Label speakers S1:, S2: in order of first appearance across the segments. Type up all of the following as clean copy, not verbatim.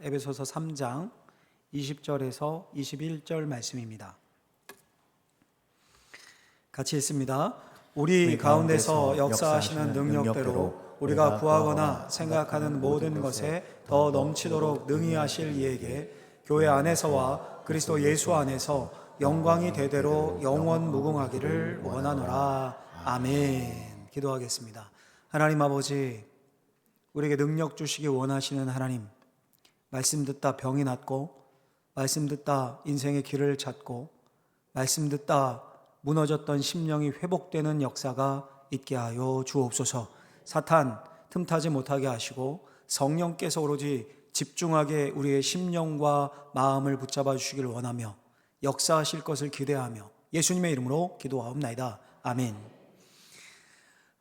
S1: 에베소서 3장 20절에서 21절 말씀입니다. 같이 읽습니다. 우리 가운데서 역사하시는 능력대로 우리가 구하거나 생각하는 모든 것에 더 넘치도록 능히 하실 이에게 교회 안에서와 그리스도 예수 안에서 영광이 대대로 영원 무궁하기를 원하노라. 아멘. 기도하겠습니다. 하나님 아버지, 우리에게 능력 주시기 원하시는 하나님, 말씀 듣다 병이 낫고, 말씀 듣다 인생의 길을 찾고, 말씀 듣다 무너졌던 심령이 회복되는 역사가 있게 하여 주옵소서. 사탄 틈타지 못하게 하시고 성령께서 오로지 집중하게 우리의 심령과 마음을 붙잡아 주시기를 원하며 역사하실 것을 기대하며 예수님의 이름으로 기도하옵나이다. 아멘.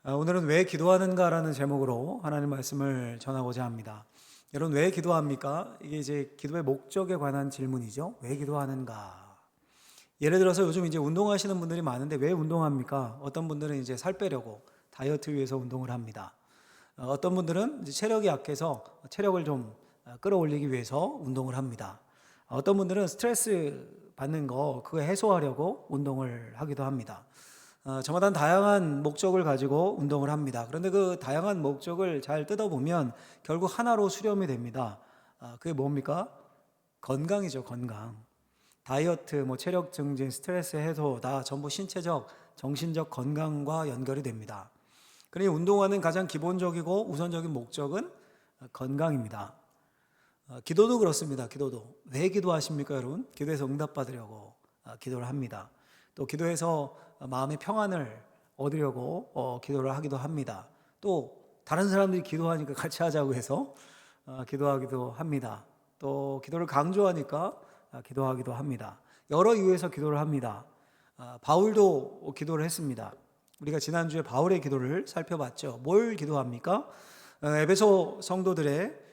S1: 오늘은 왜 기도하는가라는 제목으로 하나님 말씀을 전하고자 합니다. 여러분, 왜 기도합니까? 이게 이제 기도의 목적에 관한 질문이죠. 왜 기도하는가? 예를 들어서 요즘 이제 운동하시는 분들이 많은데 왜 운동합니까? 어떤 분들은 이제 살 빼려고 다이어트 위해서 운동을 합니다. 어떤 분들은 이제 체력이 약해서 체력을 좀 끌어올리기 위해서 운동을 합니다. 어떤 분들은 스트레스 받는 거 그거 해소하려고 운동을 하기도 합니다. 저마다 다양한 목적을 가지고 운동을 합니다. 그런데 그 다양한 목적을 잘 뜯어보면 결국 하나로 수렴이 됩니다. 그게 뭡니까? 건강이죠, 건강. 다이어트, 체력 증진, 스트레스 해소 다 전부 신체적, 정신적 건강과 연결이 됩니다. 그러니 운동하는 가장 기본적이고 우선적인 목적은 건강입니다. 기도도 그렇습니다. 기도도. 왜 기도하십니까, 여러분? 기도해서 응답받으려고 기도를 합니다. 또 기도해서 마음의 평안을 얻으려고 기도를 하기도 합니다. 또 다른 사람들이 기도하니까 같이 하자고 해서 기도하기도 합니다. 또 기도를 강조하니까 기도하기도 합니다. 여러 이유에서 기도를 합니다. 바울도 기도를 했습니다. 우리가 지난주에 바울의 기도를 살펴봤죠. 뭘 기도합니까? 에베소 성도들의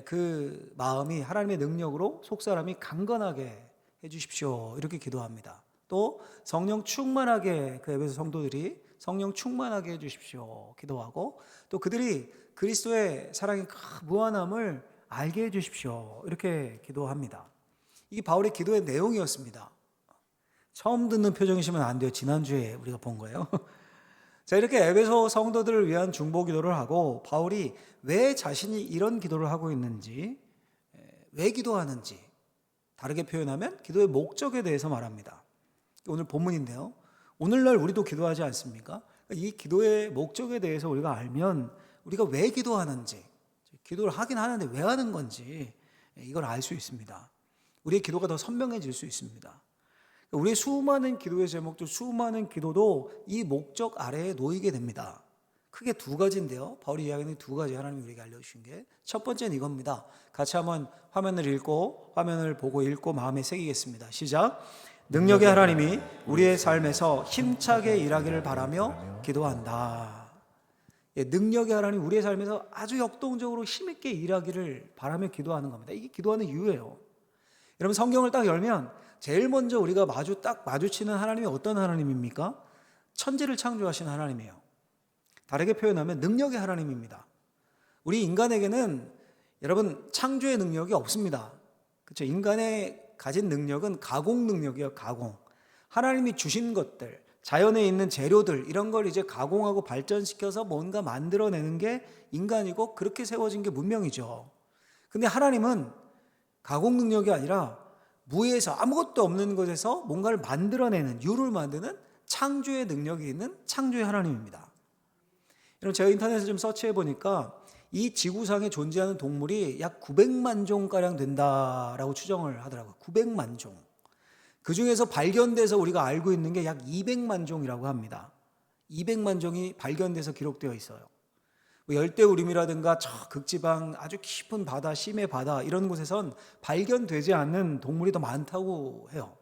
S1: 그 마음이 하나님의 능력으로 속사람이 강건하게 해주십시오. 이렇게 기도합니다. 또 성령 충만하게, 그 에베소 성도들이 성령 충만하게 해주십시오. 기도하고, 또 그들이 그리스도의 사랑의 무한함을 알게 해주십시오. 이렇게 기도합니다. 이게 바울의 기도의 내용이었습니다. 처음 듣는 표정이시면 안 돼요. 지난주에 우리가 본 거예요. 자, 이렇게 에베소 성도들을 위한 중보 기도를 하고, 바울이 왜 자신이 이런 기도를 하고 있는지, 왜 기도하는지, 다르게 표현하면 기도의 목적에 대해서 말합니다. 오늘 본문인데요. 오늘날 우리도 기도하지 않습니까? 이 기도의 목적에 대해서 우리가 알면 우리가 왜 기도하는지, 기도를 하긴 하는데 왜 하는 건지 이걸 알 수 있습니다. 우리의 기도가 더 선명해질 수 있습니다. 우리의 수많은 기도의 제목도, 수많은 기도도 이 목적 아래에 놓이게 됩니다. 크게 두 가지인데요. 바울이 이야기하는 두 가지, 하나님이 우리에게 알려주신 게, 첫 번째는 이겁니다. 같이 한번 화면을 보고 읽고 마음에 새기겠습니다. 시작. 능력의 하나님이 우리의 삶에서 힘차게 일하기를 바라며 기도한다. 능력의 하나님 우리의 삶에서 아주 역동적으로 힘있게 일하기를 바라며 기도하는 겁니다. 이게 기도하는 이유예요. 여러분, 성경을 딱 열면 제일 먼저 우리가 마주치는 하나님이 어떤 하나님입니까? 천지를 창조하신 하나님이에요. 다르게 표현하면 능력의 하나님입니다. 우리 인간에게는 여러분 창조의 능력이 없습니다. 그렇죠? 인간의 가진 능력은 가공 능력이에요. 가공. 하나님이 주신 것들, 자연에 있는 재료들, 이런 걸 이제 가공하고 발전시켜서 뭔가 만들어내는 게 인간이고, 그렇게 세워진 게 문명이죠. 근데 하나님은 가공 능력이 아니라 무에서, 아무것도 없는 것에서 뭔가를 만들어내는, 유를 만드는 창조의 능력이 있는 창조의 하나님입니다. 여러분, 제가 인터넷에 좀 서치해 보니까 이 지구상에 존재하는 동물이 약 900만 종가량 된다라고 추정을 하더라고요. 900만 종. 그 중에서 발견돼서 우리가 알고 있는 게 약 200만 종이라고 합니다. 200만 종이 발견돼서 기록되어 있어요. 열대우림이라든가 저 극지방 아주 깊은 바다, 심해 바다, 이런 곳에선 발견되지 않는 동물이 더 많다고 해요.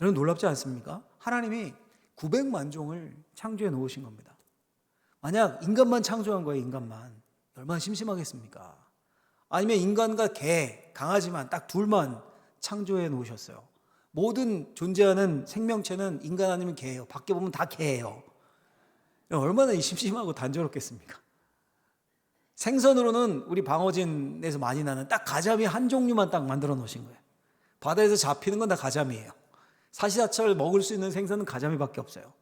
S1: 여러분, 놀랍지 않습니까? 하나님이 900만 종을 창조해 놓으신 겁니다. 만약 인간만 창조한 거예요, 인간만. 얼마나 심심하겠습니까? 아니면 인간과 개, 강아지만 딱 둘만 창조해 놓으셨어요. 모든 존재하는 생명체는 인간 아니면 개예요. 밖에 보면 다 개예요. 얼마나 심심하고 단조롭겠습니까? 생선으로는 우리 방어진에서 많이 나는 딱 가자미 한 종류만 딱 만들어 놓으신 거예요. 바다에서 잡히는 건 다 가자미예요. 사시사철 먹을 수 있는 생선은 가자미밖에 없어요.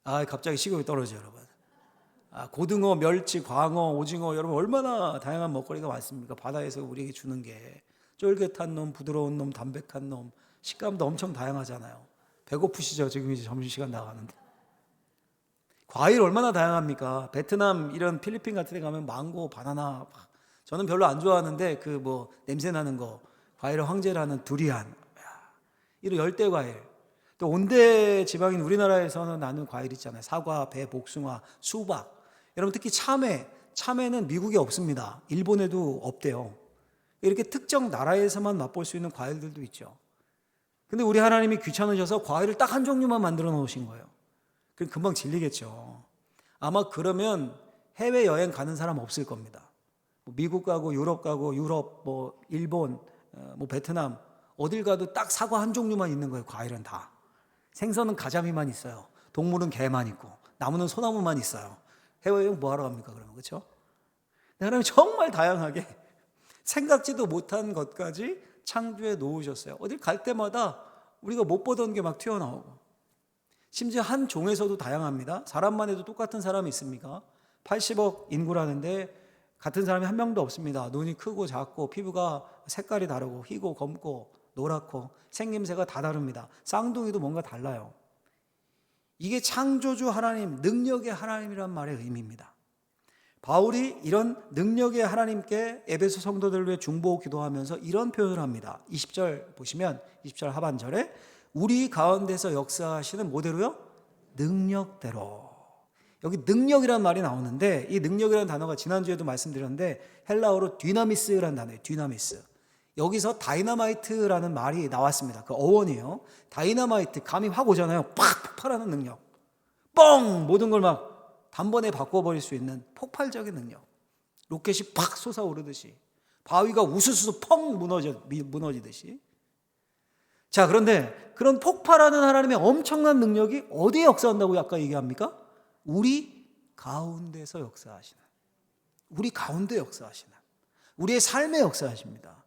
S1: 갑자기 식욕이 떨어져요, 여러분. 고등어, 멸치, 광어, 오징어, 여러분 얼마나 다양한 먹거리가 많습니까? 바다에서 우리에게 주는 게 쫄깃한 놈, 부드러운 놈, 담백한 놈, 식감도 엄청 다양하잖아요. 배고프시죠? 지금 이제 점심시간 나가는데. 과일 얼마나 다양합니까? 베트남 이런 필리핀 같은 데 가면 망고, 바나나, 저는 별로 안 좋아하는데 그 뭐 냄새 나는 거, 과일의 황제라는 두리안, 이런 열대 과일. 또 온대 지방인 우리나라에서는 나는 과일 있잖아요. 사과, 배, 복숭아, 수박. 여러분 특히 참외는 미국에 없습니다. 일본에도 없대요. 이렇게 특정 나라에서만 맛볼 수 있는 과일들도 있죠. 근데 우리 하나님이 귀찮으셔서 과일을 딱 한 종류만 만들어 놓으신 거예요. 그럼 금방 질리겠죠. 아마 그러면 해외여행 가는 사람 없을 겁니다. 미국 가고 유럽 가고 뭐 일본, 뭐 베트남 어딜 가도 딱 사과 한 종류만 있는 거예요. 과일은 다. 생선은 가자미만 있어요. 동물은 개만 있고 나무는 소나무만 있어요. 해외여행 뭐하러 갑니까 그러면, 그렇죠? 하나님이 정말 다양하게 생각지도 못한 것까지 창조해 놓으셨어요. 어딜 갈 때마다 우리가 못 보던 게 막 튀어나오고, 심지어 한 종에서도 다양합니다. 사람만 해도 똑같은 사람이 있습니까? 80억 인구라는데 같은 사람이 한 명도 없습니다. 눈이 크고 작고 피부가 색깔이 다르고 희고 검고 노랗고 생김새가 다 다릅니다. 쌍둥이도 뭔가 달라요. 이게 창조주 하나님, 능력의 하나님이란 말의 의미입니다. 바울이 이런 능력의 하나님께 에베소 성도들을 위해 중보 기도하면서 이런 표현을 합니다. 20절 보시면 20절 하반절에 우리 가운데서 역사하시는 뭐대로요? 능력대로. 여기 능력이라는 말이 나오는데 이 능력이라는 단어가 지난주에도 말씀드렸는데 헬라어로 디나미스라는 단어예요. 디나미스. 여기서 다이너마이트라는 말이 나왔습니다. 그 어원이에요. 다이너마이트, 감이 확 오잖아요. 팍 폭발하는 능력. 뻥! 모든 걸 막 단번에 바꿔버릴 수 있는 폭발적인 능력. 로켓이 팍 솟아오르듯이, 바위가 우수수 펑 무너지듯이. 자, 그런데 그런 폭발하는 하나님의 엄청난 능력이 어디에 역사한다고 아까 얘기합니까? 우리 가운데서 역사하시는, 우리 가운데 역사하시는, 우리의 삶에 역사하십니다.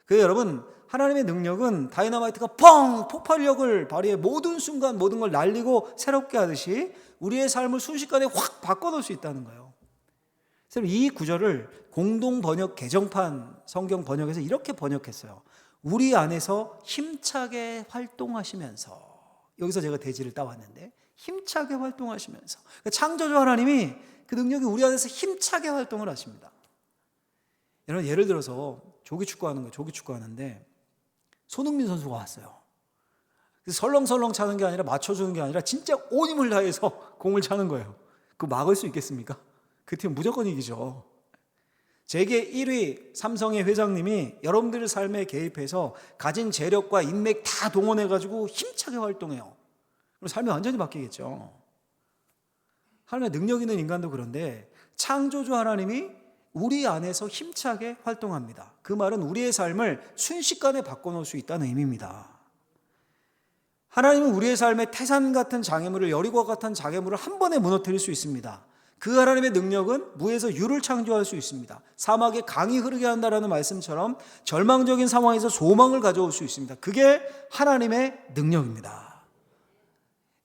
S1: 그래서 여러분, 하나님의 능력은 다이너마이트가 펑! 폭발력을 발휘해 모든 순간 모든 걸 날리고 새롭게 하듯이 우리의 삶을 순식간에 확 바꿔놓을 수 있다는 거예요. 그래서 이 구절을 공동번역 개정판 성경 번역에서 이렇게 번역했어요. 우리 안에서 힘차게 활동하시면서. 여기서 제가 대지를 따왔는데 힘차게 활동하시면서. 그러니까 창조주 하나님이 그 능력이 우리 안에서 힘차게 활동을 하십니다. 여러분, 예를 들어서 조기 축구하는데 손흥민 선수가 왔어요. 그래서 설렁설렁 차는 게 아니라 맞춰주는 게 아니라 진짜 온 힘을 다해서 공을 차는 거예요. 그거 막을 수 있겠습니까? 그 팀 무조건 이기죠. 세계 1위 삼성의 회장님이 여러분들의 삶에 개입해서 가진 재력과 인맥 다 동원해가지고 힘차게 활동해요. 그럼 삶이 완전히 바뀌겠죠. 하나님의 능력 있는 인간도 그런데 창조주 하나님이 우리 안에서 힘차게 활동합니다. 그 말은 우리의 삶을 순식간에 바꿔놓을 수 있다는 의미입니다. 하나님은 우리의 삶에 태산 같은 장애물을, 여리고와 같은 장애물을 한 번에 무너뜨릴 수 있습니다. 그 하나님의 능력은 무에서 유를 창조할 수 있습니다. 사막에 강이 흐르게 한다라는 말씀처럼 절망적인 상황에서 소망을 가져올 수 있습니다. 그게 하나님의 능력입니다.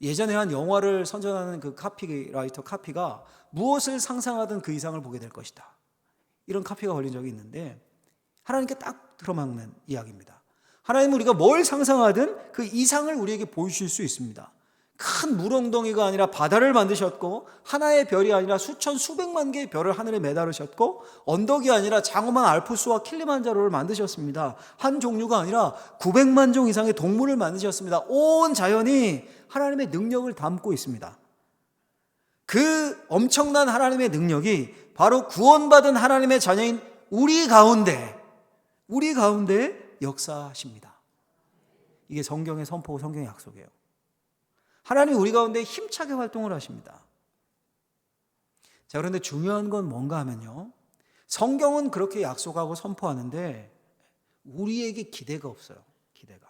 S1: 예전에 한 영화를 선전하는 그 카피라이터 카피가 무엇을 상상하든 그 이상을 보게 될 것이다, 이런 카피가 걸린 적이 있는데 하나님께 딱 들어맞는 이야기입니다. 하나님은 우리가 뭘 상상하든 그 이상을 우리에게 보여주실 수 있습니다. 큰 물엉덩이가 아니라 바다를 만드셨고, 하나의 별이 아니라 수천 수백만 개의 별을 하늘에 매달으셨고, 언덕이 아니라 장엄한 알프스와 킬리만자로를 만드셨습니다. 한 종류가 아니라 900만 종 이상의 동물을 만드셨습니다. 온 자연이 하나님의 능력을 담고 있습니다. 그 엄청난 하나님의 능력이 바로 구원받은 하나님의 자녀인 우리 가운데 역사하십니다. 이게 성경의 선포고 성경의 약속이에요. 하나님이 우리 가운데 힘차게 활동을 하십니다. 자, 그런데 중요한 건 뭔가 하면요, 성경은 그렇게 약속하고 선포하는데 우리에게 기대가 없어요. 기대가.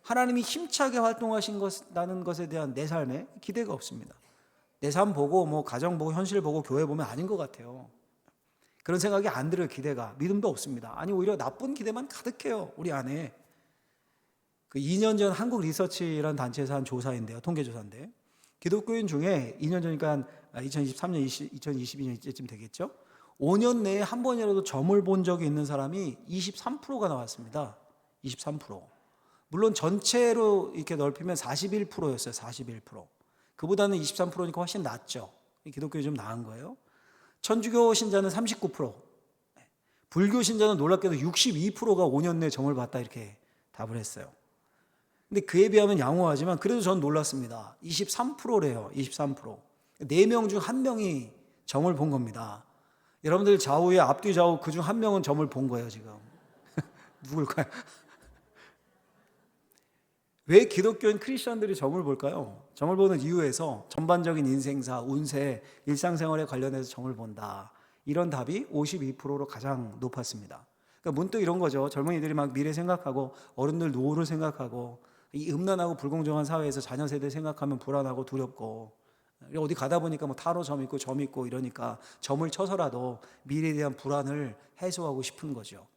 S1: 하나님이 힘차게 활동하신다는 것에 대한 내 삶에 기대가 없습니다. 내 삶 보고, 뭐 가정 보고, 현실 보고, 교회 보면 아닌 것 같아요. 그런 생각이 안 들어요. 기대가. 믿음도 없습니다. 아니 오히려 나쁜 기대만 가득해요. 우리 안에. 그 2년 전 한국 리서치라는 단체에서 한 조사인데요. 통계조사인데 기독교인 중에 2년 전이니까 2023년, 2022년 이때쯤 되겠죠. 5년 내에 한 번이라도 점을 본 적이 있는 사람이 23%가 나왔습니다. 23%. 물론 전체로 이렇게 넓히면 41%였어요. 41%. 그보다는 23%니까 훨씬 낫죠. 기독교에 좀 나은 거예요. 천주교 신자는 39%, 불교 신자는 놀랍게도 62%가 5년 내에 점을 봤다 이렇게 답을 했어요. 근데 그에 비하면 양호하지만 그래도 전 놀랐습니다. 23%래요. 23%. 4명 중 1명이 점을 본 겁니다. 여러분들 좌우에 앞뒤 좌우 그중 1명은 점을 본 거예요 지금. 누굴까요? 왜 기독교인 크리스천들이 점을 볼까요? 점을 보는 이유에서 전반적인 인생사, 운세, 일상생활에 관련해서 점을 본다. 이런 답이 52%로 가장 높았습니다. 그러니까 문득 이런 거죠. 젊은이들이 막 미래 생각하고 어른들 노후를 생각하고 이 음란하고 불공정한 사회에서 자녀 세대 생각하면 불안하고 두렵고 어디 가다 보니까 뭐 타로 점 있고 이러니까 점을 쳐서라도 미래에 대한 불안을 해소하고 싶은 거죠.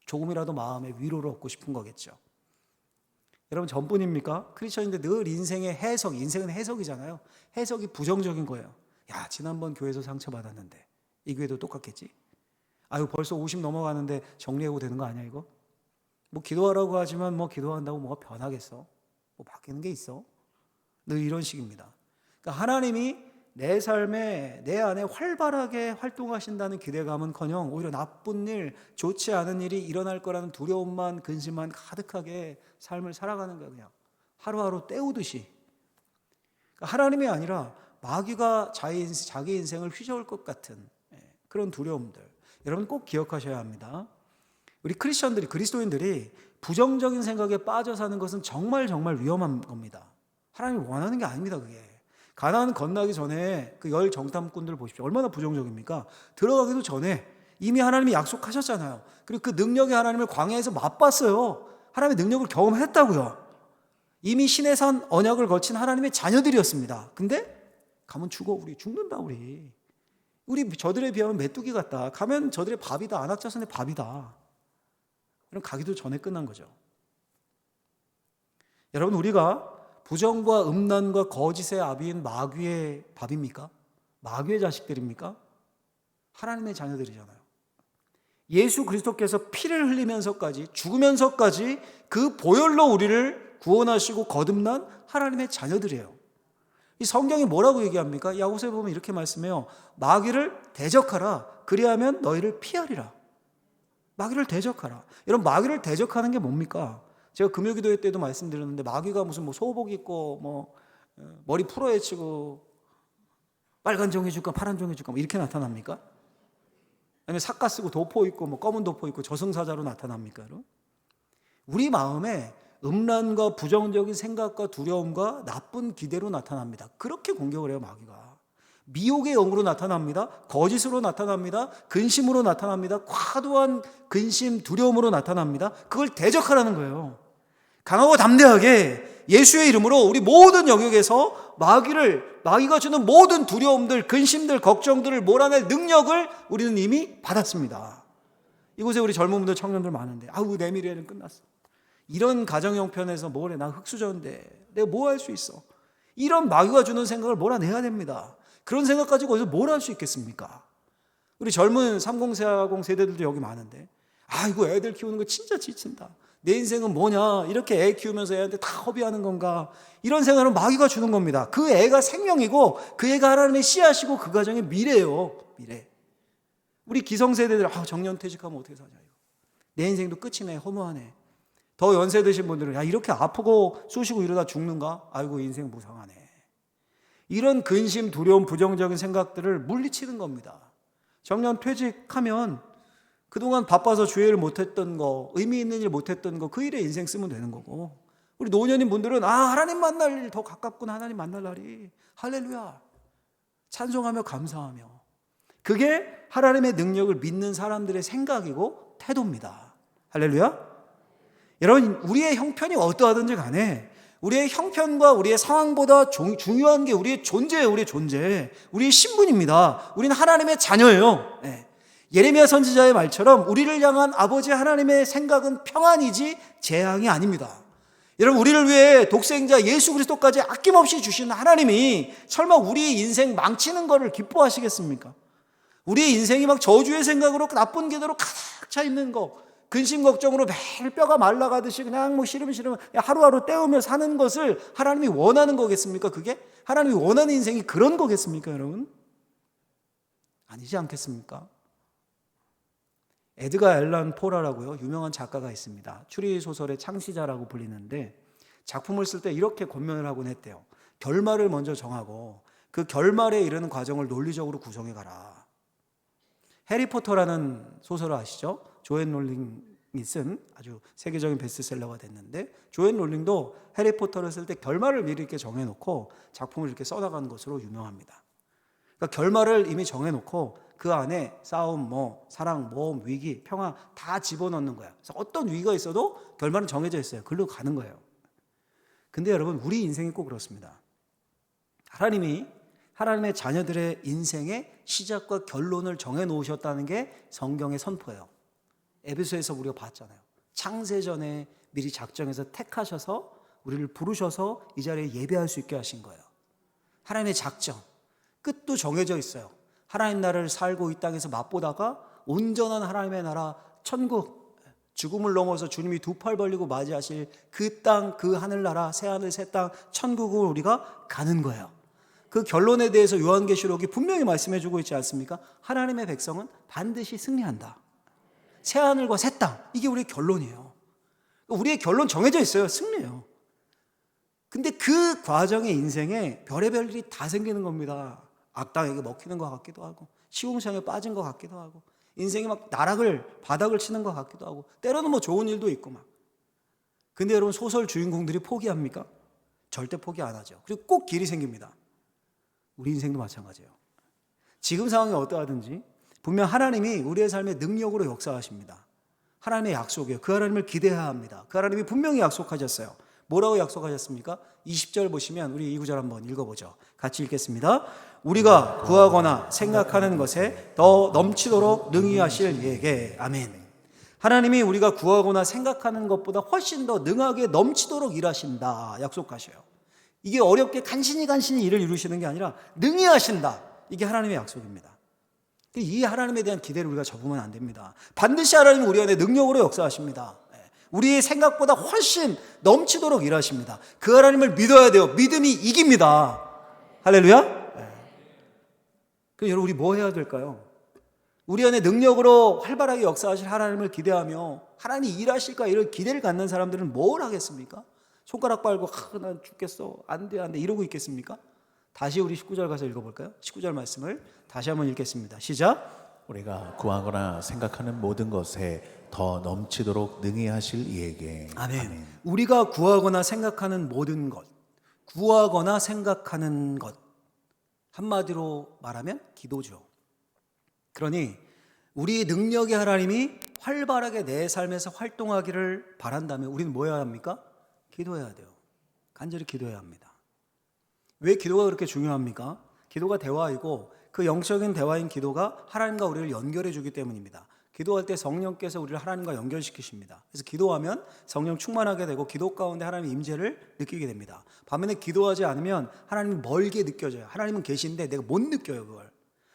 S1: 조금이라도 마음의 위로를 얻고 싶은 거겠죠. 여러분 전뿐입니까? 크리스천인데 늘 인생의 해석, 인생은 해석이잖아요. 해석이 부정적인 거예요. 야, 지난번 교회에서 상처받았는데 이 교회도 똑같겠지? 아유, 벌써 50 넘어가는데 정리하고 되는 거 아니야 이거? 뭐 기도하라고 하지만 뭐 기도한다고 뭐가 변하겠어? 뭐 바뀌는 게 있어? 늘 이런 식입니다. 그러니까 하나님이 내 삶에 내 안에 활발하게 활동하신다는 기대감은커녕 오히려 나쁜 일, 좋지 않은 일이 일어날 거라는 두려움만 근심만 가득하게 삶을 살아가는 거예요. 그냥 하루하루 때우듯이. 그러니까 하나님이 아니라 마귀가 자기 인생을 휘저을 것 같은 그런 두려움들, 여러분 꼭 기억하셔야 합니다. 우리 크리스천들이, 그리스도인들이 부정적인 생각에 빠져 사는 것은 정말 위험한 겁니다. 하나님이 원하는 게 아닙니다. 그게 가나안 건너기 전에 그 열 정탐꾼들 보십시오. 얼마나 부정적입니까? 들어가기도 전에 이미 하나님이 약속하셨잖아요. 그리고 그 능력의 하나님을 광야에서 맛봤어요. 하나님의 능력을 경험했다고요. 이미 신의 산 언약을 거친 하나님의 자녀들이었습니다. 근데 가면 죽어. 우리 죽는다. 우리 저들에 비하면 메뚜기 같다. 가면 저들의 밥이다. 안악자손의 밥이다. 그럼 가기도 전에 끝난 거죠. 여러분 우리가 부정과 음란과 거짓의 아비인 마귀의 밥입니까? 마귀의 자식들입니까? 하나님의 자녀들이잖아요. 예수 그리스도께서 피를 흘리면서까지 죽으면서까지 그 보혈로 우리를 구원하시고 거듭난 하나님의 자녀들이에요. 이 성경이 뭐라고 얘기합니까? 야고보서에 보면 이렇게 말씀해요. 마귀를 대적하라. 그리하면 너희를 피하리라. 마귀를 대적하라. 여러분 마귀를 대적하는 게 뭡니까? 제가 금요기도회 때도 말씀드렸는데 마귀가 무슨 뭐 소복 입고 머리 풀어헤치고 빨간 종이 줄까 파란 종이 줄까 이렇게 나타납니까? 아니면 삭가 쓰고 도포 입고 검은 도포 입고 저승사자로 나타납니까? 여러분? 우리 마음에 음란과 부정적인 생각과 두려움과 나쁜 기대로 나타납니다. 그렇게 공격을 해요 마귀가. 미혹의 영으로 나타납니다. 거짓으로 나타납니다. 근심으로 나타납니다. 과도한 근심, 두려움으로 나타납니다. 그걸 대적하라는 거예요. 강하고 담대하게 예수의 이름으로 우리 모든 영역에서 마귀가 주는 모든 두려움들, 근심들, 걱정들을 몰아낼 능력을 우리는 이미 받았습니다. 이곳에 우리 젊은 분들, 청년들 많은데 아우 내 미래는 끝났어. 이런 가정 형편에서 뭐래? 나 흑수저인데 내가 뭐 할 수 있어? 이런 마귀가 주는 생각을 몰아내야 됩니다. 그런 생각 가지고 어디서 뭘 할 수 있겠습니까? 우리 젊은 30, 40 세대들도 여기 많은데 아이고 애들 키우는 거 진짜 지친다. 내 인생은 뭐냐? 이렇게 애 키우면서 애한테 다 허비하는 건가? 이런 생각은 마귀가 주는 겁니다. 그 애가 생명이고 그 애가 하나님의 씨앗이고 그 가정의 미래예요. 미래. 우리 기성세대들 정년퇴직하면 어떻게 사냐 이거. 내 인생도 끝이네. 허무하네. 더 연세 드신 분들은 야 이렇게 아프고 쑤시고 이러다 죽는가? 아이고 인생 무상하네. 이런 근심, 두려움, 부정적인 생각들을 물리치는 겁니다. 정년 퇴직하면 그동안 바빠서 주일을 못했던 거, 의미 있는 일 못했던 거, 그 일에 인생 쓰면 되는 거고. 우리 노년인 분들은 하나님 만날 일 더 가깝구나. 하나님 만날 날이. 할렐루야. 찬송하며 감사하며. 그게 하나님의 능력을 믿는 사람들의 생각이고 태도입니다. 할렐루야. 여러분 우리의 형편이 어떠하든지 간에 우리의 형편과 우리의 상황보다 중요한 게 우리의 존재예요. 우리의 존재. 우리의 신분입니다. 우리는 하나님의 자녀예요. 네. 예레미야 선지자의 말처럼 우리를 향한 아버지 하나님의 생각은 평안이지 재앙이 아닙니다. 여러분, 우리를 위해 독생자 예수 그리스도까지 아낌없이 주신 하나님이 설마 우리의 인생 망치는 것을 기뻐하시겠습니까? 우리의 인생이 막 저주의 생각으로 나쁜 기도로 가득 차 있는 거, 근심 걱정으로 매일 뼈가 말라가듯이 그냥 뭐 시름시름 하루하루 때우며 사는 것을 하나님이 원하는 거겠습니까? 그게 하나님이 원하는 인생이 그런 거겠습니까, 여러분? 아니지 않겠습니까? 에드가 앨런 포라라고요, 유명한 작가가 있습니다. 추리소설의 창시자라고 불리는데 작품을 쓸 때 이렇게 권면을 하곤 했대요. 결말을 먼저 정하고 그 결말에 이르는 과정을 논리적으로 구성해 가라. 해리포터라는 소설을 아시죠? 조앤 롤링이 쓴 아주 세계적인 베스트셀러가 됐는데, 조앤 롤링도 해리포터를 쓸 때 결말을 미리 이렇게 정해놓고 작품을 이렇게 써나가는 것으로 유명합니다. 그러니까 결말을 이미 정해놓고 그 안에 싸움, 사랑, 모험, 위기, 평화 다 집어넣는 거야. 그래서 어떤 위기가 있어도 결말은 정해져 있어요. 글로 가는 거예요. 근데 여러분, 우리 인생이 꼭 그렇습니다. 하나님이 하나님의 자녀들의 인생의 시작과 결론을 정해놓으셨다는 게 성경의 선포예요. 에베소에서 우리가 봤잖아요. 창세전에 미리 작정해서 택하셔서 우리를 부르셔서 이 자리에 예배할 수 있게 하신 거예요. 하나님의 작정, 끝도 정해져 있어요. 하나님 나라를 살고 이 땅에서 맛보다가 온전한 하나님의 나라 천국, 죽음을 넘어서 주님이 두 팔 벌리고 맞이하실 그 땅, 그 하늘나라, 새하늘 새 땅, 천국을 우리가 가는 거예요. 그 결론에 대해서 요한계시록이 분명히 말씀해 주고 있지 않습니까? 하나님의 백성은 반드시 승리한다. 새하늘과 새 땅, 이게 우리의 결론이에요. 우리의 결론 정해져 있어요. 승리예요. 근데 그 과정의 인생에 별의별 일이 다 생기는 겁니다. 악당에게 먹히는 것 같기도 하고, 시궁창에 빠진 것 같기도 하고, 인생이 막 바닥을 치는 것 같기도 하고, 때로는 뭐 좋은 일도 있고 막. 근데 여러분, 소설 주인공들이 포기합니까? 절대 포기 안 하죠. 그리고 꼭 길이 생깁니다. 우리 인생도 마찬가지예요. 지금 상황이 어떠하든지 분명 하나님이 우리의 삶의 능력으로 역사하십니다. 하나님의 약속이에요. 그 하나님을 기대해야 합니다. 그 하나님이 분명히 약속하셨어요. 뭐라고 약속하셨습니까? 20절 보시면 우리 이 구절 한번 읽어보죠. 같이 읽겠습니다. 우리가 구하거나 생각하는 것에 더 넘치도록 능히 하실 이에게. 아멘. 하나님이 우리가 구하거나 생각하는 것보다 훨씬 더 능하게 넘치도록 일하신다 약속하셔요. 이게 어렵게 간신히 일을 이루시는 게 아니라 능히 하신다. 이게 하나님의 약속입니다. 이 하나님에 대한 기대를 우리가 접으면 안 됩니다. 반드시 하나님은 우리 안에 능력으로 역사하십니다. 우리의 생각보다 훨씬 넘치도록 일하십니다. 그 하나님을 믿어야 돼요. 믿음이 이깁니다. 할렐루야. 그럼 여러분, 우리 뭐 해야 될까요? 우리 안에 능력으로 활발하게 역사하실 하나님을 기대하며 하나님이 일하실까 이런 기대를 갖는 사람들은 뭘 하겠습니까? 손가락 빨고 난 죽겠어, 안 돼 이러고 있겠습니까? 다시 우리 19절 가서 읽어볼까요? 19절 말씀을 다시 한번 읽겠습니다. 시작.
S2: 우리가 구하거나 생각하는 모든 것에 더 넘치도록 능히 하실 이에게.
S1: 아멘.
S2: 아멘.
S1: 우리가 구하거나 생각하는 모든 것, 구하거나 생각하는 것, 한마디로 말하면 기도죠. 그러니 우리 능력의 하나님이 활발하게 내 삶에서 활동하기를 바란다면 우리는 뭐 해야 합니까? 기도해야 돼요. 간절히 기도해야 합니다. 왜 기도가 그렇게 중요합니까? 기도가 대화이고 그 영적인 대화인 기도가 하나님과 우리를 연결해 주기 때문입니다. 기도할 때 성령께서 우리를 하나님과 연결시키십니다. 그래서 기도하면 성령 충만하게 되고 기도 가운데 하나님의 임재를 느끼게 됩니다. 반면에 기도하지 않으면 하나님이 멀게 느껴져요. 하나님은 계신데 내가 못 느껴요, 그걸.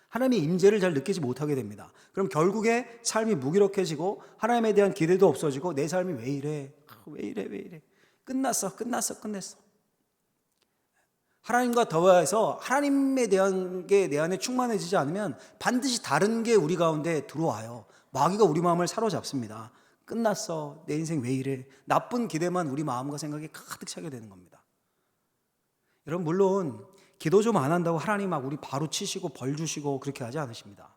S1: 하나님의 임재를 잘 느끼지 못하게 됩니다. 그럼 결국에 삶이 무기력해지고 하나님에 대한 기대도 없어지고 내 삶이 왜 이래? 왜 이래? 끝났어. 하나님과 대화해서 하나님에 대한 게 내 안에 충만해지지 않으면 반드시 다른 게 우리 가운데 들어와요. 마귀가 우리 마음을 사로잡습니다. 끝났어. 내 인생 왜 이래? 나쁜 기대만 우리 마음과 생각에 가득 차게 되는 겁니다. 여러분, 물론 기도 좀 안 한다고 하나님 막 우리 바로 치시고 벌 주시고 그렇게 하지 않으십니다.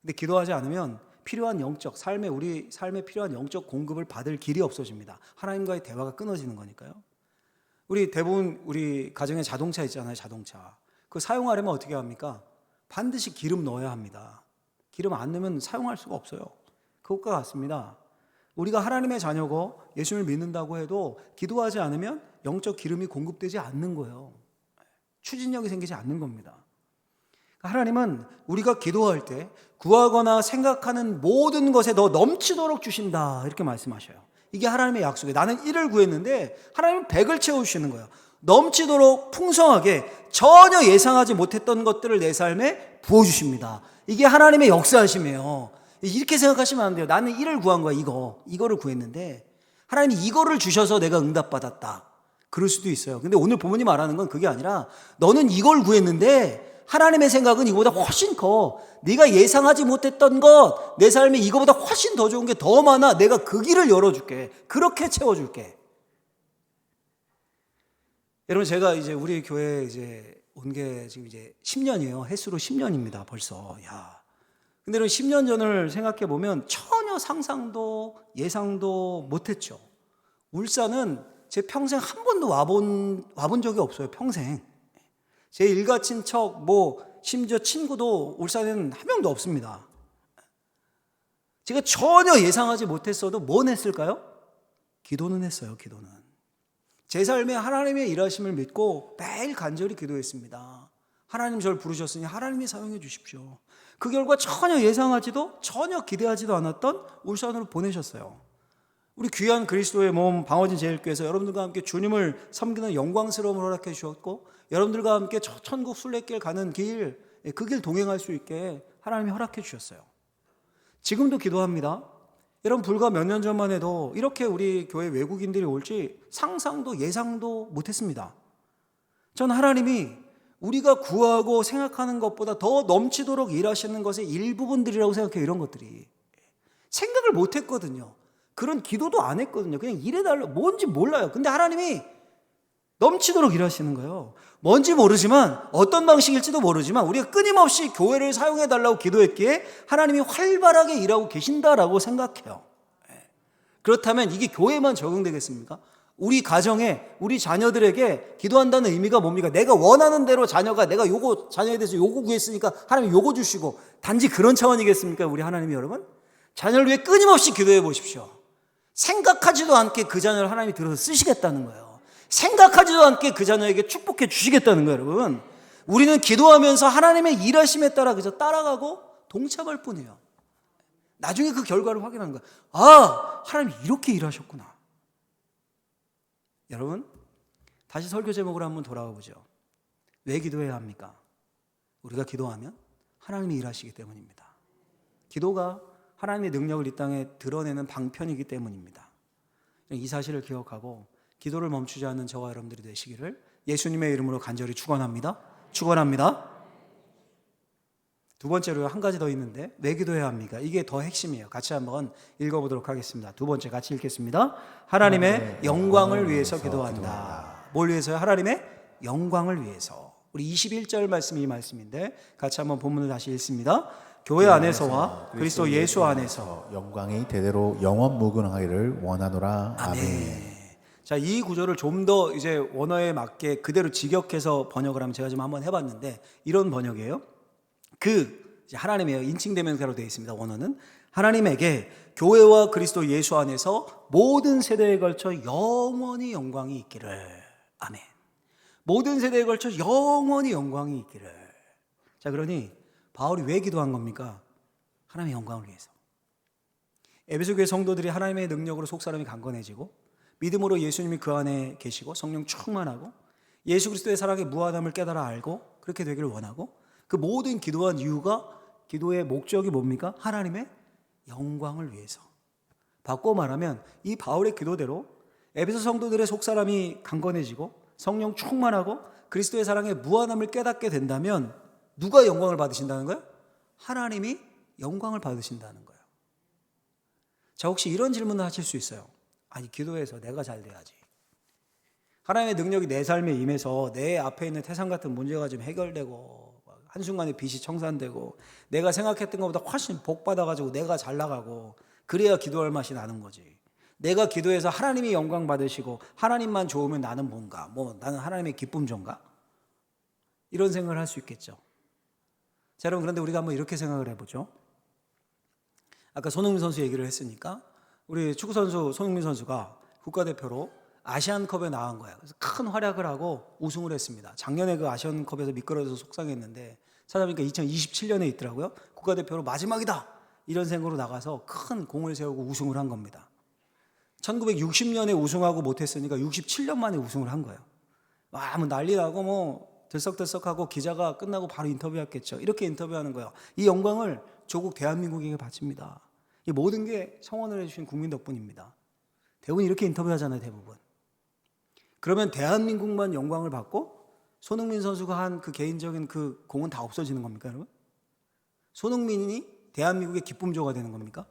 S1: 근데 기도하지 않으면 필요한 우리 삶에 필요한 영적 공급을 받을 길이 없어집니다. 하나님과의 대화가 끊어지는 거니까요. 대부분 우리 가정에 자동차 있잖아요. 자동차. 그거 사용하려면 어떻게 합니까? 반드시 기름 넣어야 합니다. 기름 안 넣으면 사용할 수가 없어요. 그것과 같습니다. 우리가 하나님의 자녀고 예수를 믿는다고 해도 기도하지 않으면 영적 기름이 공급되지 않는 거예요. 추진력이 생기지 않는 겁니다. 하나님은 우리가 기도할 때 구하거나 생각하는 모든 것에 더 넘치도록 주신다 이렇게 말씀하셔요. 이게 하나님의 약속이에요. 나는 1을 구했는데 하나님은 100을 채워주시는 거예요. 넘치도록 풍성하게 전혀 예상하지 못했던 것들을 내 삶에 부어주십니다. 이게 하나님의 역사하심이에요. 이렇게 생각하시면 안 돼요. 나는 1을 구한 거야. 이거를 구했는데 하나님이 이거를 주셔서 내가 응답받았다. 그럴 수도 있어요. 근데 오늘 부모님 말하는 건 그게 아니라 너는 이걸 구했는데 하나님의 생각은 이거보다 훨씬 커. 네가 예상하지 못했던 것, 내 삶에 이거보다 훨씬 더 좋은 게 더 많아. 내가 그 길을 열어줄게. 그렇게 채워줄게. 여러분, 제가 이제 우리 교회에 이제 온 게 지금 이제 10년이에요. 횟수로 10년입니다. 벌써. 야. 근데 여러분 10년 전을 생각해 보면 전혀 상상도 예상도 못했죠. 울산은 제 평생 한 번도 와본 적이 없어요. 평생. 제 일가 친척, 심지어 친구도 울산에는 한 명도 없습니다. 제가 전혀 예상하지 못했어도 뭘 했을까요? 기도는 했어요, 기도는. 제 삶에 하나님의 일하심을 믿고 매일 간절히 기도했습니다. 하나님 저를 부르셨으니 하나님이 사용해 주십시오. 그 결과 전혀 예상하지도 전혀 기대하지도 않았던 울산으로 보내셨어요. 우리 귀한 그리스도의 몸 방어진 제일교회에서 여러분들과 함께 주님을 섬기는 영광스러움을 허락해 주셨고 여러분들과 함께 천국 순례길 가는 길, 그 길 동행할 수 있게 하나님이 허락해 주셨어요. 지금도 기도합니다. 여러분 불과 몇 년 전만 해도 이렇게 우리 교회 외국인들이 올지 상상도 예상도 못했습니다. 전 하나님이 우리가 구하고 생각하는 것보다 더 넘치도록 일하시는 것의 일부분들이라고 생각해요. 이런 것들이 생각을 못했거든요. 그런 기도도 안 했거든요. 그냥 일해달라 뭔지 몰라요. 근데 하나님이 넘치도록 일하시는 거예요. 뭔지 모르지만 어떤 방식일지도 모르지만 우리가 끊임없이 교회를 사용해달라고 기도했기에 하나님이 활발하게 일하고 계신다라고 생각해요. 그렇다면 이게 교회만 적용되겠습니까? 우리 가정에 우리 자녀들에게 기도한다는 의미가 뭡니까? 내가 원하는 대로 자녀가 내가 자녀에 대해서 요거 구했으니까 하나님 요거 주시고 단지 그런 차원이겠습니까? 우리 하나님이 여러분 자녀를 위해 끊임없이 기도해 보십시오. 생각하지도 않게 그 자녀를 하나님이 들어서 쓰시겠다는 거예요. 생각하지도 않게 그 자녀에게 축복해 주시겠다는 거예요, 여러분. 우리는 기도하면서 하나님의 일하심에 따라 그저 따라가고 동참할 뿐이에요. 나중에 그 결과를 확인하는 거예요. 아, 하나님이 이렇게 일하셨구나. 여러분, 다시 설교 제목으로 한번 돌아가 보죠. 왜 기도해야 합니까? 우리가 기도하면 하나님이 일하시기 때문입니다. 기도가 하나님의 능력을 이 땅에 드러내는 방편이기 때문입니다. 이 사실을 기억하고 기도를 멈추지 않는 저와 여러분들이 되시기를 예수님의 이름으로 간절히 축원합니다. 축원합니다. 두 번째로 한 가지 더 있는데 왜 기도해야 합니까? 이게 더 핵심이에요. 같이 한번 읽어보도록 하겠습니다. 두 번째 같이 읽겠습니다. 하나님의 영광을 위해서 기도한다. 뭘 위해서요? 하나님의 영광을 위해서. 우리 21절 말씀이 이 말씀인데 같이 한번 본문을 다시 읽습니다. 교회 안에서와 그리스도 예수 안에서
S2: 영광이 대대로 영원 무궁하기를 원하노라. 아멘.
S1: 자, 이 구절을 좀 더 이제 원어에 맞게 그대로 직역해서 번역을 하면 제가 좀 한번 해봤는데 이런 번역이에요. 하나님의 인칭되면서로 되어 있습니다. 원어는 하나님에게 교회와 그리스도 예수 안에서 모든 세대에 걸쳐 영원히 영광이 있기를. 아멘. 모든 세대에 걸쳐 영원히 영광이 있기를. 자, 그러니 바울이 왜 기도한 겁니까? 하나님의 영광을 위해서. 에베소 교회 성도들이 하나님의 능력으로 속사람이 강건해지고 믿음으로 예수님이 그 안에 계시고 성령 충만하고 예수 그리스도의 사랑의 무한함을 깨달아 알고 그렇게 되기를 원하고 그 모든 기도한 이유가 기도의 목적이 뭡니까? 하나님의 영광을 위해서. 바꿔 말하면 이 바울의 기도대로 에베소 성도들의 속사람이 강건해지고 성령 충만하고 그리스도의 사랑의 무한함을 깨닫게 된다면 누가 영광을 받으신다는 거예요? 하나님이 영광을 받으신다는 거예요. 자, 혹시 이런 질문을 하실 수 있어요. 아니, 기도해서 내가 잘 돼야지. 하나님의 능력이 내 삶에 임해서 내 앞에 있는 태산 같은 문제가 좀 해결되고 한순간에 빚이 청산되고 내가 생각했던 것보다 훨씬 복 받아가지고 내가 잘 나가고 그래야 기도할 맛이 나는 거지. 내가 기도해서 하나님이 영광 받으시고 하나님만 좋으면 나는 뭔가, 나는 하나님의 기쁨종가? 이런 생각을 할 수 있겠죠. 자, 여러분, 그런데 우리가 한번 이렇게 생각을 해보죠. 아까 손흥민 선수 얘기를 했으니까 우리 축구선수 손흥민 선수가 국가대표로 아시안컵에 나간 거예요. 그래서 큰 활약을 하고 우승을 했습니다. 작년에 그 아시안컵에서 미끄러져서 속상했는데 찾아보니까 2027년에 있더라고요. 국가대표로 마지막이다 이런 생각으로 나가서 큰 공을 세우고 우승을 한 겁니다. 1960년에 우승하고 못했으니까 67년 만에 우승을 한 거예요. 뭐 난리 나고 뭐 들썩들썩하고 기자가 끝나고 바로 인터뷰했겠죠. 이렇게 인터뷰하는 거예요. 이 영광을 조국 대한민국에게 바칩니다. 이 모든 게 성원을 해주신 국민 덕분입니다. 대부분 이렇게 인터뷰하잖아요. 대부분. 그러면 대한민국만 영광을 받고 손흥민 선수가 한 그 개인적인 그 공은 다 없어지는 겁니까, 여러분? 손흥민이 대한민국의 기쁨조가 되는 겁니까?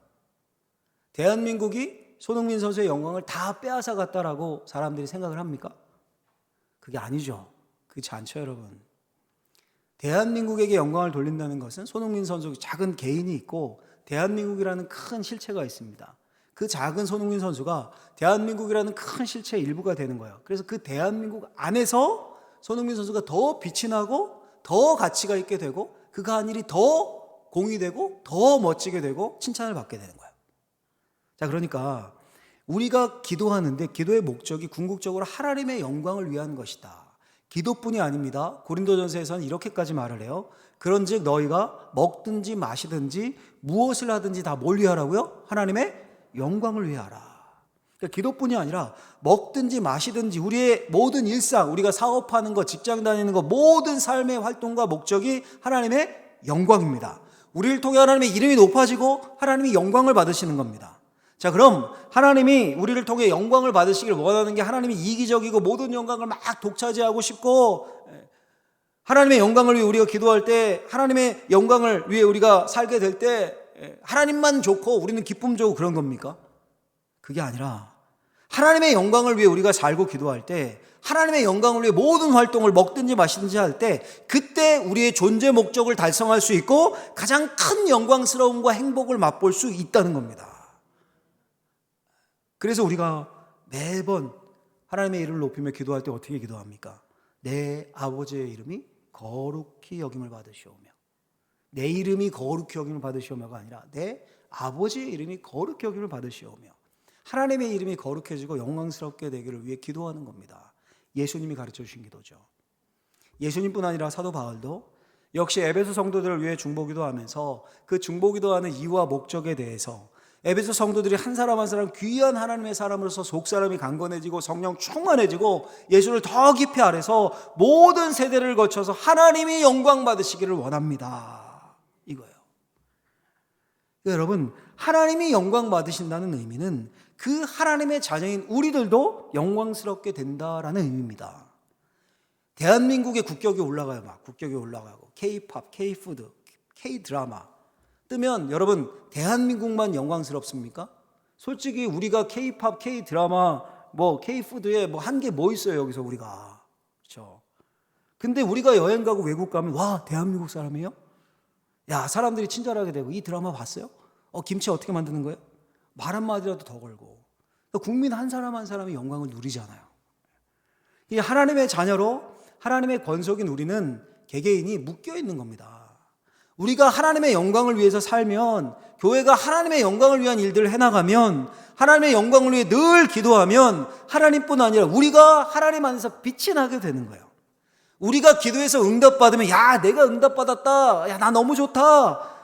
S1: 대한민국이 손흥민 선수의 영광을 다 빼앗아 갔다라고 사람들이 생각을 합니까? 그게 아니죠. 그렇지 않죠, 여러분. 대한민국에게 영광을 돌린다는 것은 손흥민 선수 작은 개인이 있고 대한민국이라는 큰 실체가 있습니다. 그 작은 손흥민 선수가 대한민국이라는 큰 실체의 일부가 되는 거예요. 그래서 그 대한민국 안에서 손흥민 선수가 더 빛이 나고 더 가치가 있게 되고 그가 한 일이 더 공유되고 더 멋지게 되고 칭찬을 받게 되는 거예요. 자, 그러니까 우리가 기도하는데 기도의 목적이 궁극적으로 하나님의 영광을 위한 것이다. 기도뿐이 아닙니다. 고린도전서에서는 이렇게까지 말을 해요. 그런즉 너희가 먹든지 마시든지 무엇을 하든지 다 뭘 위하라고요? 하나님의 영광을 위하라. 그러니까 기도뿐이 아니라 먹든지 마시든지 우리의 모든 일상, 우리가 사업하는 것, 직장 다니는 것, 모든 삶의 활동과 목적이 하나님의 영광입니다. 우리를 통해 하나님의 이름이 높아지고 하나님이 영광을 받으시는 겁니다. 자, 그럼 하나님이 우리를 통해 영광을 받으시길 원하는 게 하나님이 이기적이고 모든 영광을 막 독차지하고 싶고 하나님의 영광을 위해 우리가 기도할 때 하나님의 영광을 위해 우리가 살게 될 때 하나님만 좋고 우리는 기쁨 좋고 그런 겁니까? 그게 아니라 하나님의 영광을 위해 우리가 살고 기도할 때 하나님의 영광을 위해 모든 활동을 먹든지 마시든지 할 때 그때 우리의 존재 목적을 달성할 수 있고 가장 큰 영광스러움과 행복을 맛볼 수 있다는 겁니다. 그래서 우리가 매번 하나님의 이름을 높이며 기도할 때 어떻게 기도합니까? 내 아버지의 이름이 거룩히 여김을 받으시오며 내 이름이 거룩히 여김을 받으시오며가 아니라 내 아버지의 이름이 거룩히 여김을 받으시오며 하나님의 이름이 거룩해지고 영광스럽게 되기를 위해 기도하는 겁니다. 예수님이 가르쳐 주신 기도죠. 예수님뿐 아니라 사도 바울도 역시 에베소 성도들을 위해 중보기도 하면서 그 중보기도하는 이유와 목적에 대해서 에베소 성도들이 한 사람 한 사람 귀한 하나님의 사람으로서 속사람이 강건해지고 성령 충만해지고 예수를 더 깊이 알아서 모든 세대를 거쳐서 하나님이 영광 받으시기를 원합니다. 이거예요. 여러분, 하나님이 영광 받으신다는 의미는 그 하나님의 자녀인 우리들도 영광스럽게 된다라는 의미입니다. 대한민국의 국격이 올라가요. 막 국격이 올라가고 K-팝, K-푸드, K-드라마 뜨면 여러분 대한민국만 영광스럽습니까? 솔직히 우리가 K-팝, K-드라마, 뭐 K-푸드에 뭐 한 게 뭐 있어요 여기서 우리가. 그렇죠? 근데 우리가 여행 가고 외국 가면 와 대한민국 사람이에요? 야 사람들이 친절하게 되고 이 드라마 봤어요? 김치 어떻게 만드는 거예요? 말 한마디라도 더 걸고 국민 한 사람 한 사람이 영광을 누리잖아요. 이 하나님의 자녀로 하나님의 권속인 우리는 개개인이 묶여 있는 겁니다. 우리가 하나님의 영광을 위해서 살면 교회가 하나님의 영광을 위한 일들을 해나가면 하나님의 영광을 위해 늘 기도하면 하나님뿐 아니라 우리가 하나님 안에서 빛이 나게 되는 거예요. 우리가 기도해서 응답받으면 야 내가 응답받았다, 야 나 너무 좋다,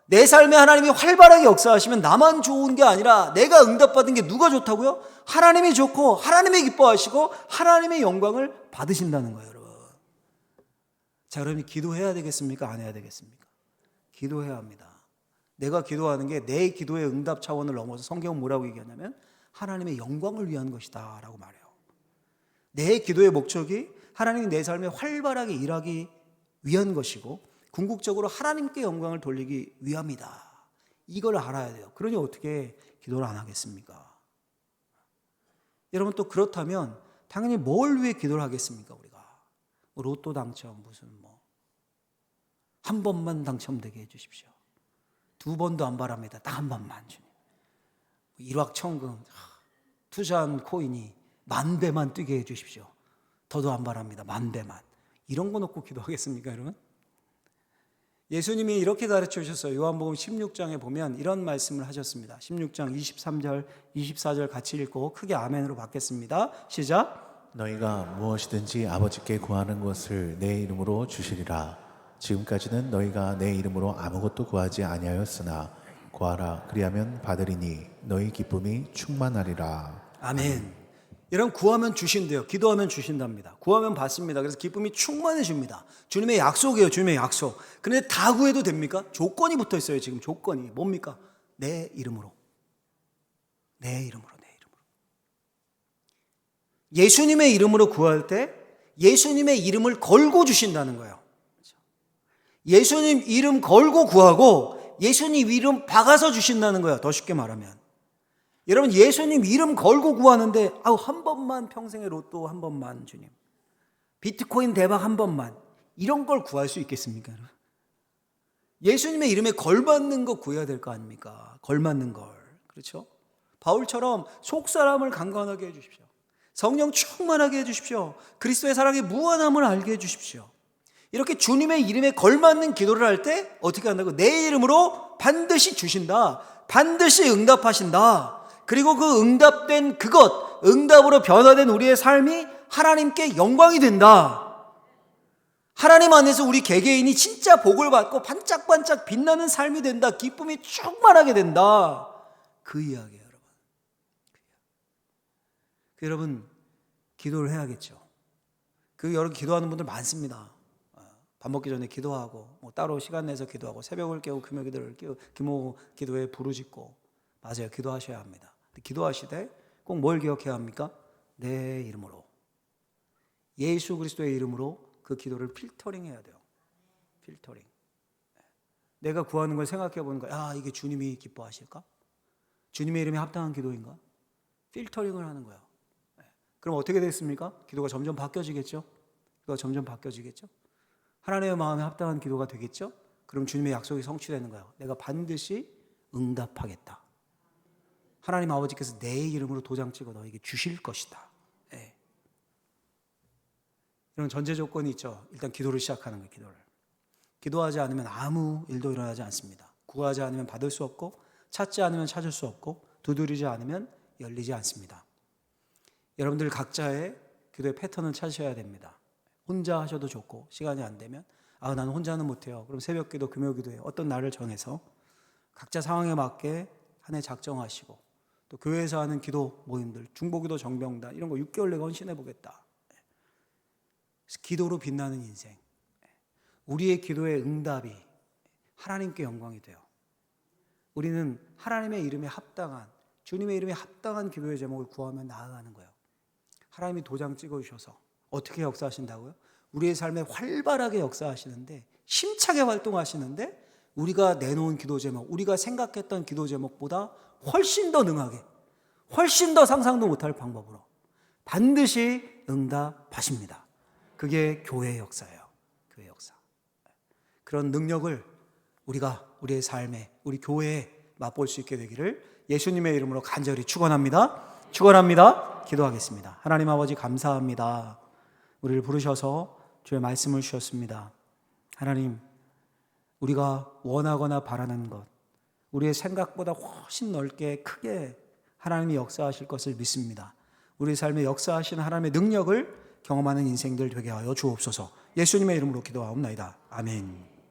S1: 내 삶에 하나님이 활발하게 역사하시면 나만 좋은 게 아니라 내가 응답받은 게 누가 좋다고요? 하나님이 좋고 하나님이 기뻐하시고 하나님의 영광을 받으신다는 거예요, 여러분. 자, 그러면 기도해야 되겠습니까? 안 해야 되겠습니까? 기도해야 합니다. 내가 기도하는 게 내 기도의 응답 차원을 넘어서 성경은 뭐라고 얘기하냐면 하나님의 영광을 위한 것이다 라고 말해요. 내 기도의 목적이 하나님이 내 삶에 활발하게 일하기 위한 것이고 궁극적으로 하나님께 영광을 돌리기 위함이다. 이걸 알아야 돼요. 그러니 어떻게 기도를 안 하겠습니까? 여러분 또 그렇다면 당연히 뭘 위해 기도를 하겠습니까? 우리가 뭐 로또 당첨 무슨 뭐 한 번만 당첨되게 해주십시오. 두 번도 안 바랍니다. 딱 한 번만 주님. 일확천금 투자한 코인이 10,000배만 뛰게 해주십시오. 더도 안 바랍니다. 10,000배만. 이런 거 놓고 기도하겠습니까, 여러분? 예수님이 이렇게 가르쳐 주셨어요. 요한복음 16장에 보면 이런 말씀을 하셨습니다. 16장 23절, 24절 같이 읽고 크게 아멘으로 받겠습니다. 시작.
S2: 너희가 무엇이든지 아버지께 구하는 것을 내 이름으로 주시리라. 지금까지는 너희가 내 이름으로 아무것도 구하지 아니하였으나 구하라 그리하면 받으리니 너희 기쁨이 충만하리라.
S1: 아멘. 여러분, 구하면 주신대요. 기도하면 주신답니다. 구하면 받습니다. 그래서 기쁨이 충만해집니다. 주님의 약속이에요. 주님의 약속. 그런데 다 구해도 됩니까? 조건이 붙어 있어요. 지금 조건이 뭡니까? 내 이름으로. 내 이름으로. 내 이름으로. 예수님의 이름으로 구할 때 예수님의 이름을 걸고 주신다는 거예요. 예수님 이름 걸고 구하고 예수님 이름 박아서 주신다는 거예요. 더 쉽게 말하면. 여러분, 예수님 이름 걸고 구하는데 한 번만, 평생의 로또 한 번만, 주님, 비트코인 대박 한 번만, 이런 걸 구할 수 있겠습니까? 예수님의 이름에 걸맞는 거 구해야 될 거 아닙니까? 걸맞는 걸. 그렇죠? 바울처럼 속사람을 강건하게 해주십시오. 성령 충만하게 해주십시오. 그리스도의 사랑의 무한함을 알게 해주십시오. 이렇게 주님의 이름에 걸맞는 기도를 할 때 어떻게 한다고? 내 이름으로 반드시 주신다. 반드시 응답하신다. 그리고 그 응답된 그것, 응답으로 변화된 우리의 삶이 하나님께 영광이 된다. 하나님 안에서 우리 개개인이 진짜 복을 받고 반짝반짝 빛나는 삶이 된다. 기쁨이 충만하게 된다. 그 이야기예요, 여러분. 여러분, 기도를 해야겠죠. 여러분 기도하는 분들 많습니다. 밥 먹기 전에 기도하고, 따로 시간 내서 기도하고, 새벽을 깨고 금요 기도를 깨고, 기모 기도에 부르짖고. 맞아요, 기도하셔야 합니다. 기도하시되 꼭 뭘 기억해야 합니까? 내 이름으로, 예수 그리스도의 이름으로 그 기도를 필터링 해야 돼요. 필터링. 내가 구하는 걸 생각해 보는 거야. 이게 주님이 기뻐하실까? 주님의 이름에 합당한 기도인가? 필터링을 하는 거예요. 그럼 어떻게 됐습니까? 기도가 점점 바뀌어지겠죠? 하나님의 마음에 합당한 기도가 되겠죠? 그럼 주님의 약속이 성취되는 거예요. 내가 반드시 응답하겠다. 하나님 아버지께서 내 이름으로 도장 찍어 너에게 주실 것이다. 이런 전제 조건이 있죠. 일단 기도를 시작하는 거예요. 기도를. 기도하지 않으면 아무 일도 일어나지 않습니다. 구하지 않으면 받을 수 없고, 찾지 않으면 찾을 수 없고, 두드리지 않으면 열리지 않습니다. 여러분들 각자의 기도의 패턴을 찾으셔야 됩니다. 혼자 하셔도 좋고, 시간이 안 되면 나는 혼자는 못해요. 그럼 새벽 기도, 금요 기도에 어떤 날을 정해서 각자 상황에 맞게 한 해 작정하시고, 또 교회에서 하는 기도 모임들, 중보기도 정병단 이런 거 6개월 내가 헌신해 보겠다. 기도로 빛나는 인생. 우리의 기도의 응답이 하나님께 영광이 돼요. 우리는 하나님의 이름에 합당한, 주님의 이름에 합당한 기도의 제목을 구하며 나아가는 거예요. 하나님이 도장 찍어주셔서 어떻게 역사하신다고요? 우리의 삶에 활발하게 역사하시는데, 힘차게 활동하시는데, 우리가 내놓은 기도 제목, 우리가 생각했던 기도 제목보다 훨씬 더 능하게, 훨씬 더 상상도 못할 방법으로 반드시 응답하십니다. 그게 교회의 역사예요. 교회의 역사. 그런 능력을 우리가 우리의 삶에, 우리 교회에 맛볼 수 있게 되기를 예수님의 이름으로 간절히 축원합니다. 기도하겠습니다. 하나님 아버지, 감사합니다. 우리를 부르셔서 주의 말씀을 주셨습니다. 하나님, 우리가 원하거나 바라는 것, 우리의 생각보다 훨씬 넓게 크게 하나님이 역사하실 것을 믿습니다. 우리 삶에 역사하시는 하나님의 능력을 경험하는 인생들 되게 하여 주옵소서. 예수님의 이름으로 기도하옵나이다. 아멘.